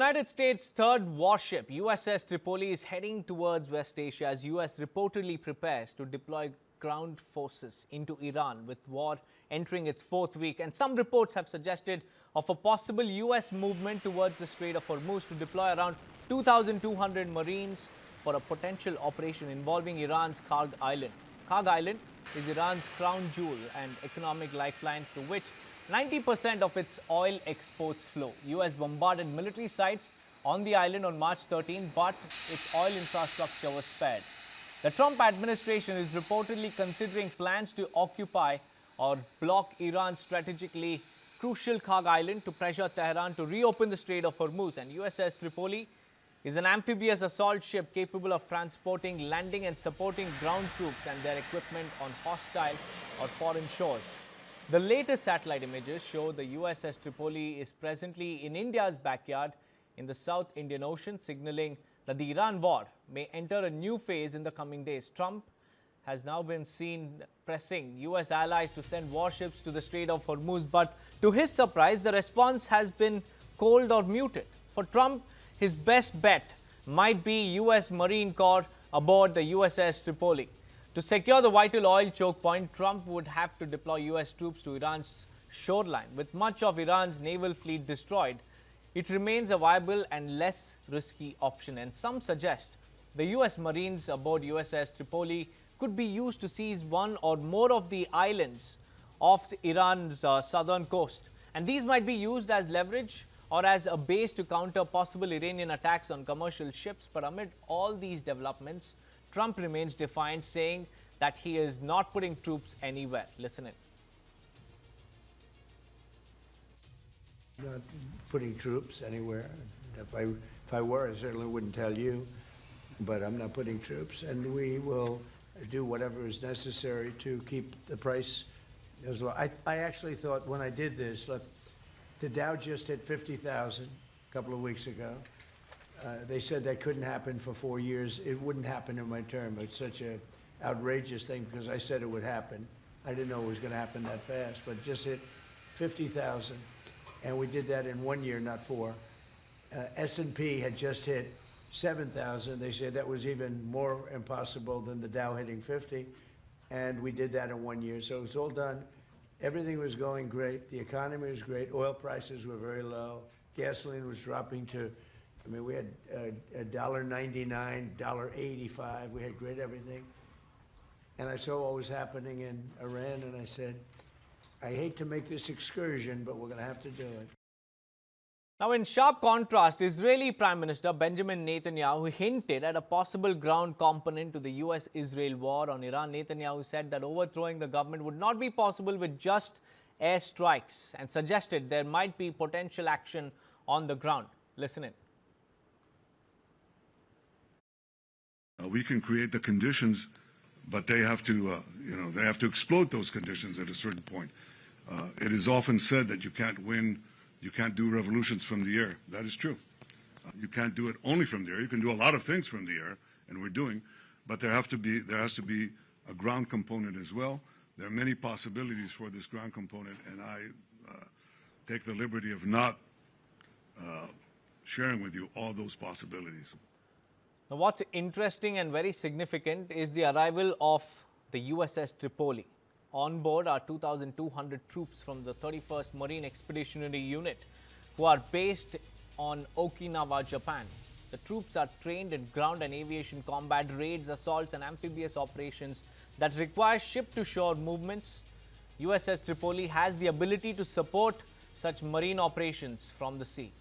United States' third warship, USS Tripoli, is heading towards West Asia as US reportedly prepares to deploy ground forces into Iran, with war entering its fourth week. And some reports have suggested of a possible US movement towards the Strait of Hormuz to deploy around 2,200 Marines for a potential operation involving Iran's Kharg Island. Kharg Island is Iran's crown jewel and economic lifeline through which 90% of its oil exports flow. US bombarded military sites on the island on March 13, but its oil infrastructure was spared. The Trump administration is reportedly considering plans to occupy or block Iran's strategically crucial Kharg Island to pressure Tehran to reopen the Strait of Hormuz. And USS Tripoli is an amphibious assault ship capable of transporting, landing and supporting ground troops and their equipment on hostile or foreign shores. The latest satellite images show the USS Tripoli is presently in India's backyard in the South Indian Ocean, signaling that the Iran war may enter a new phase in the coming days. Trump has now been seen pressing US allies to send warships to the Strait of Hormuz, but to his surprise, the response has been cold or muted. For Trump, his best bet might be US Marine Corps aboard the USS Tripoli. To secure the vital oil choke point, Trump would have to deploy US troops to Iran's shoreline. With much of Iran's naval fleet destroyed, it remains a viable and less risky option. And some suggest the US Marines aboard USS Tripoli could be used to seize one or more of the islands off Iran's southern coast. And these might be used as leverage or as a base to counter possible Iranian attacks on commercial ships. But amid all these developments, Trump remains defiant, saying that he is not putting troops anywhere. Listen in. Not putting troops anywhere. If I were, I certainly wouldn't tell you. But I'm not putting troops, and we will do whatever is necessary to keep the price as low. I actually thought when I did this, look, the Dow just hit 50,000 a couple of weeks ago. They said that couldn't happen for 4 years. It wouldn't happen in my term. It's such an outrageous thing because I said it would happen. I didn't know it was going to happen that fast, but it just hit 50,000. And we did that in 1 year, not 4. S&P had just hit 7,000. They said that was even more impossible than the Dow hitting 50. And we did that in 1 year. So it was all done. Everything was going great. The economy was great. Oil prices were very low. Gasoline was dropping to, I mean, we had $1.99, $1.85. We had great everything. And I saw what was happening in Iran, and I said, I hate to make this excursion, but we're going to have to do it. Now, in sharp contrast, Israeli Prime Minister Benjamin Netanyahu hinted at a possible ground component to the US-Israel war on Iran. Netanyahu said that overthrowing the government would not be possible with just airstrikes and suggested there might be potential action on the ground. Listen in. We can create the conditions, but they have to, they have to exploit those conditions at a certain point. It is often said that you can't win. You can't do revolutions from the air. That is true. You can't do it only from the air. You can do a lot of things from the air, and we're doing, but there has to be a ground component as well. There are many possibilities for this ground component, and I take the liberty of not sharing with you all those possibilities. Now, what's interesting and very significant is the arrival of the USS Tripoli. On board are 2,200 troops from the 31st Marine Expeditionary Unit, who are based on Okinawa, Japan. The troops are trained in ground and aviation combat, raids, assaults and amphibious operations that require ship-to-shore movements. USS Tripoli has the ability to support such marine operations from the sea.